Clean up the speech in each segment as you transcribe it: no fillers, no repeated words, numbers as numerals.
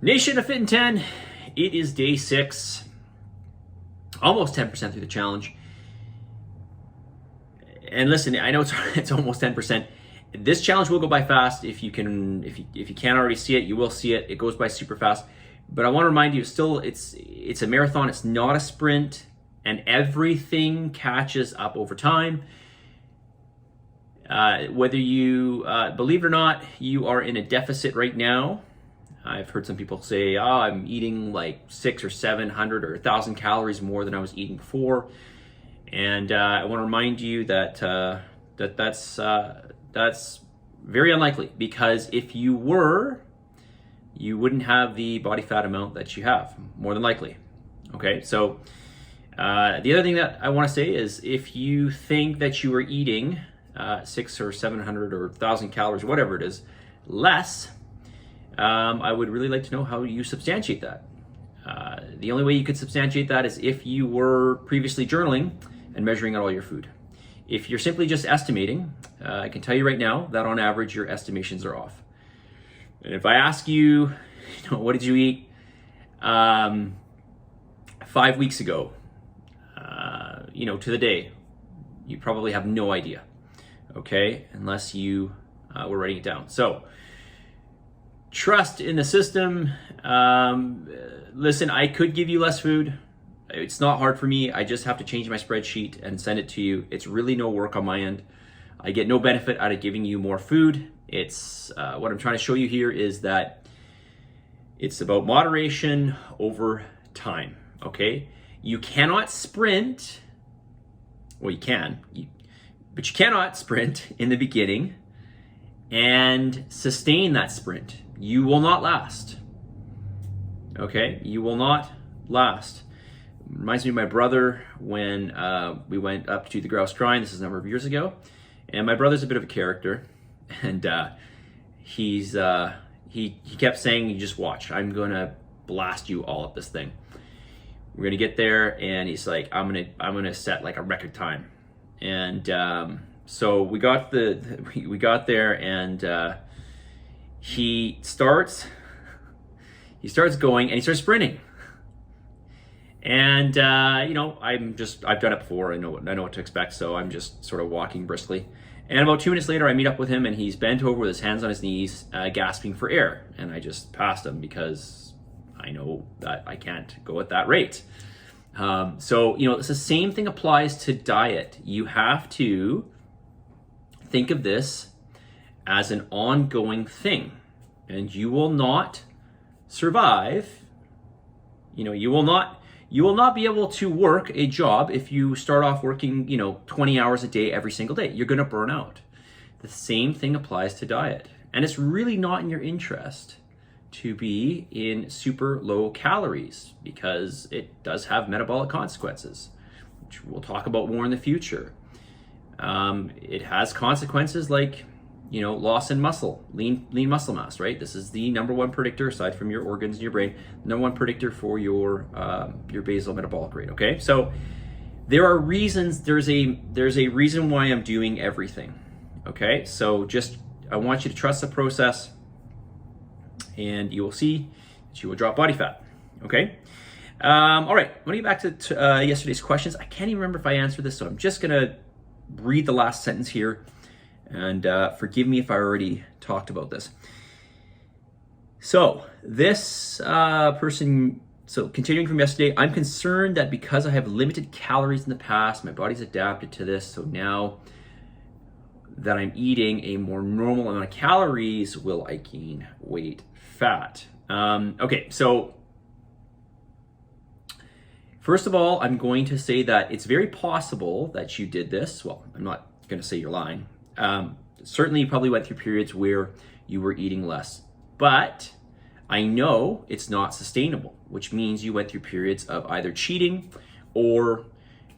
Nation of Fit in 10, it is day 6, almost 10% through the challenge. And listen, I know it's almost 10%. This challenge will go by fast. If you can't already see it, you will see it. It goes by super fast. But I want to remind you, still, it's a marathon. It's not a sprint, and everything catches up over time. Whether you believe it or not, you are in a deficit right now. I've heard some people say, "Oh, I'm eating like 600 or 700 or 1,000 calories more than I was eating before," and I want to remind you that that's very unlikely, because if you were, you wouldn't have the body fat amount that you have, more than likely. Okay, so the other thing that I want to say is, if you think that you are eating 600 or 700 or 1,000 calories, whatever it is, less, I would really like to know how you substantiate that. The only way you could substantiate that is if you were previously journaling and measuring out all your food. If you're simply just estimating, I can tell you right now that on average your estimations are off. And if I ask you, what did you eat 5 weeks ago, to the day, you probably have no idea, okay, unless you were writing it down. So trust in the system. Listen, I could give you less food. It's not hard for me. I just have to change my spreadsheet and send it to you. It's really no work on my end. I get no benefit out of giving you more food. It's what I'm trying to show you here is that it's about moderation over time, okay? You cannot sprint. Well, you can, but you cannot sprint in the beginning and sustain that sprint. You will not last. Okay, you will not last. Reminds me of my brother when we went up to the Grouse Grind. This is a number of years ago, and my brother's a bit of a character, and he kept saying, "You just watch. I'm gonna blast you all up this thing. We're gonna get there," and he's like, "I'm gonna set like a record time," and so we got there, and he starts going, and he starts sprinting. And I've done it before. I know what to expect, so I'm just sort of walking briskly. And about 2 minutes later, I meat up with him, and he's bent over with his hands on his knees, gasping for air. And I just passed him because I know that I can't go at that rate. So it's the same thing applies to diet. You have to think of this as an ongoing thing, and you will not survive. You will not be able to work a job if you start off working 20 hours a day every single day. You're going to burn out. The same thing applies to diet, and it's really not in your interest to be in super low calories, because it does have metabolic consequences, which we'll talk about more in the future. It has consequences like, loss in muscle, lean muscle mass, right? This is the number one predictor, aside from your organs and your brain, number one predictor for your basal metabolic rate. Okay, so there are reasons. There's a reason why I'm doing everything. Okay, so I want you to trust the process, and you will see that you will drop body fat. Okay. All right. I want to get back to yesterday's questions. I can't even remember if I answered this, so I'm just gonna read the last sentence here. And forgive me if I already talked about this. So this person, continuing from yesterday, I'm concerned that because I have limited calories in the past, my body's adapted to this. So now that I'm eating a more normal amount of calories, will I gain weight fat? Okay, so first of all, I'm going to say that it's very possible that you did this. Well, I'm not going to say you're lying. Certainly you probably went through periods where you were eating less, but I know it's not sustainable, which means you went through periods of either cheating or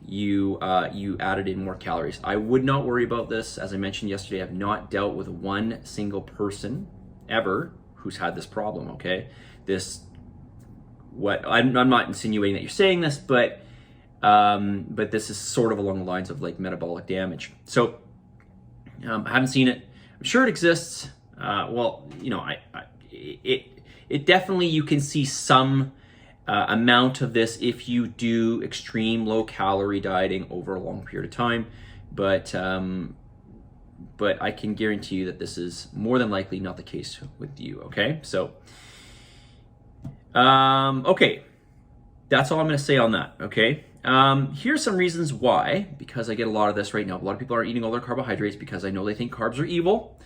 you added in more calories. I would not worry about this. As I mentioned yesterday, I've not dealt with one single person ever who's had this problem. Okay, I'm not insinuating that you're saying this, but this is sort of along the lines of like metabolic damage. So I haven't seen it. I'm sure it exists. It it definitely, you can see some amount of this if you do extreme low calorie dieting over a long period of time, but I can guarantee you that this is more than likely not the case with you. Okay, so okay, that's all I'm going to say on that. Okay, here's some reasons why, because I get a lot of this right now. A lot of people are eating all their carbohydrates because I know they think carbs are evil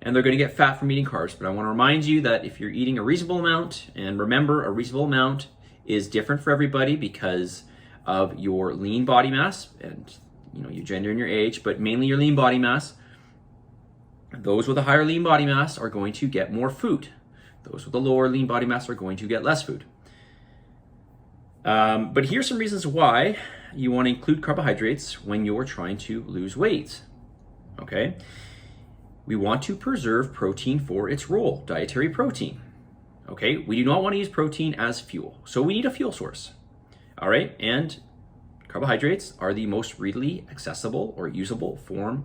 and they're going to get fat from eating carbs. But I want to remind you that if you're eating a reasonable amount, and remember, a reasonable amount is different for everybody because of your lean body mass and, you know, your gender and your age, but mainly your lean body mass. Those with a higher lean body mass are going to get more food. Those with a lower lean body mass are going to get less food. But here's some reasons why you want to include carbohydrates when you're trying to lose weight. Okay? We want to preserve protein for its role, dietary protein. Okay? We do not want to use protein as fuel. So we need a fuel source. All right? And carbohydrates are the most readily accessible or usable form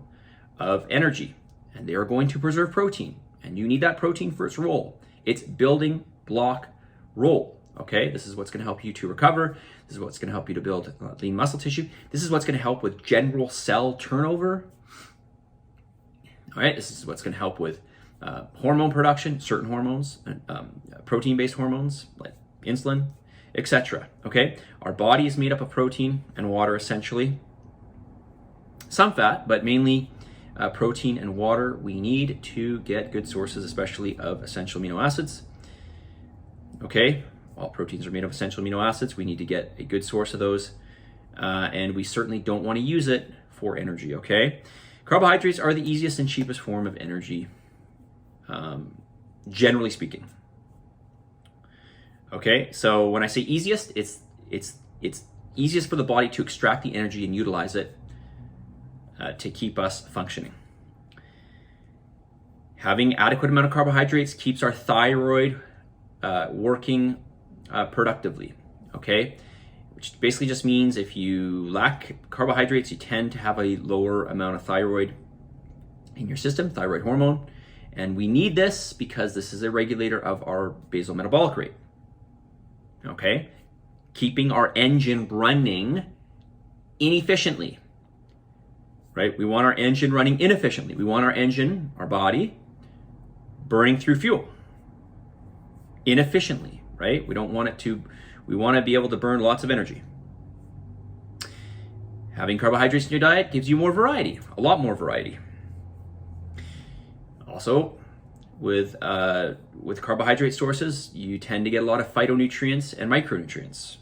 of energy. And they are going to preserve protein. And you need that protein for its role. Its building block role. Okay, this is what's going to help you to recover. This is what's going to help you to build lean muscle tissue. This is what's going to help with general cell turnover. All right, this is what's going to help with hormone production, certain hormones, protein-based hormones like insulin, etc. Okay, our body is made up of protein and water essentially. Some fat, but mainly protein and water we need to get good sources, especially of essential amino acids. Okay. All proteins are made of essential amino acids. We need to get a good source of those, and we certainly don't want to use it for energy, okay? Carbohydrates are the easiest and cheapest form of energy, generally speaking. Okay, so when I say easiest, it's easiest for the body to extract the energy and utilize it to keep us functioning. Having adequate amount of carbohydrates keeps our thyroid working productively, okay? Which basically just means if you lack carbohydrates, you tend to have a lower amount of thyroid in your system, thyroid hormone. And we need this because this is a regulator of our basal metabolic rate, okay? Keeping our engine running inefficiently, right? We want our engine running inefficiently. We want our engine, our body, burning through fuel inefficiently, right? We don't want it to, we want to be able to burn lots of energy. Having carbohydrates in your diet gives you more variety, a lot more variety. Also, with carbohydrate sources, you tend to get a lot of phytonutrients and micronutrients.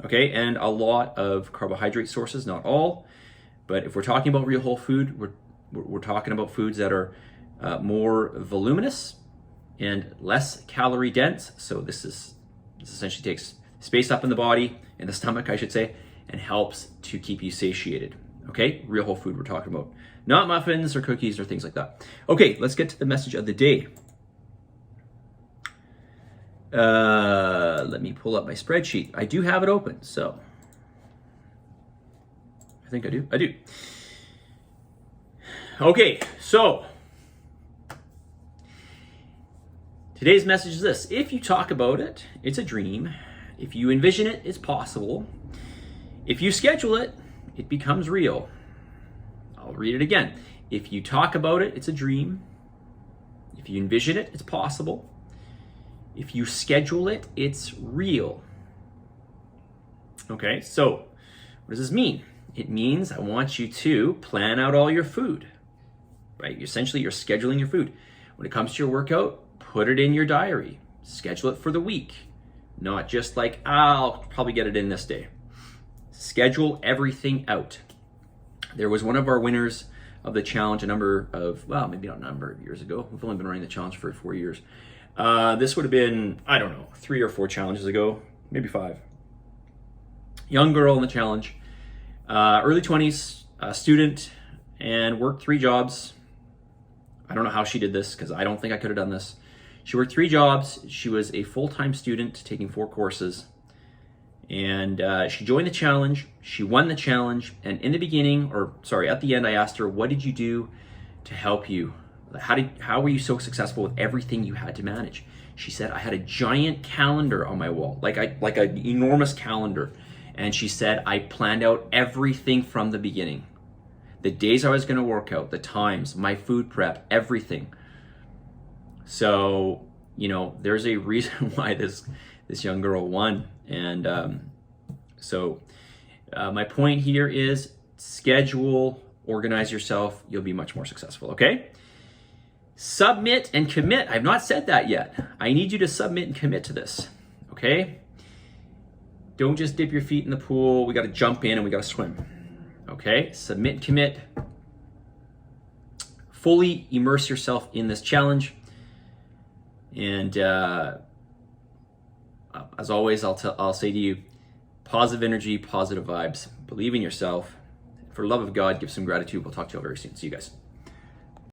Okay, and a lot of carbohydrate sources, not all, but if we're talking about real whole food, we're talking about foods that are more voluminous and less calorie dense. So this essentially takes space up in the body, in the stomach, I should say, and helps to keep you satiated. Okay, real whole food we're talking about. Not muffins or cookies or things like that. Okay, let's get to the message of the day. Let me pull up my spreadsheet. I do have it open, so. I think I do. I do. Okay, so. Today's message is this: if you talk about it, it's a dream. If you envision it, it's possible. If you schedule it, it becomes real. I'll read it again. If you talk about it, it's a dream. If you envision it, it's possible. If you schedule it, it's real. Okay, so what does this mean? It means I want you to plan out all your food, right? Essentially, you're scheduling your food. When it comes to your workout, put it in your diary. Schedule it for the week. Not just like, I'll probably get it in this day. Schedule everything out. There was one of our winners of the challenge maybe not a number of years ago. We've only been running the challenge for 4 years. This would have been, 3 or 4 challenges ago, maybe 5. Young girl in the challenge, early 20s, student, and worked 3 jobs. I don't know how she did this because I don't think I could have done this. She worked 3 jobs. She was a full-time student taking 4 courses. And she joined the challenge. She won the challenge. And at the end, I asked her, what did you do to help you How were you so successful with everything you had to manage? She said, I had a giant calendar on my wall, like an enormous calendar. And she said, I planned out everything from the beginning. The days I was going to work out, the times, my food prep, everything. So, you know, there's a reason why this young girl won. And my point here is schedule, organize yourself. You'll be much more successful, okay? Submit and commit. I've not said that yet. I need you to submit and commit to this, okay? Don't just dip your feet in the pool. We got to jump in and we got to swim, okay? Submit and commit. Fully immerse yourself in this challenge. And as always, I'll say to you, positive energy, positive vibes. Believe in yourself. For the love of God, give some gratitude. We'll talk to you all very soon. See you guys.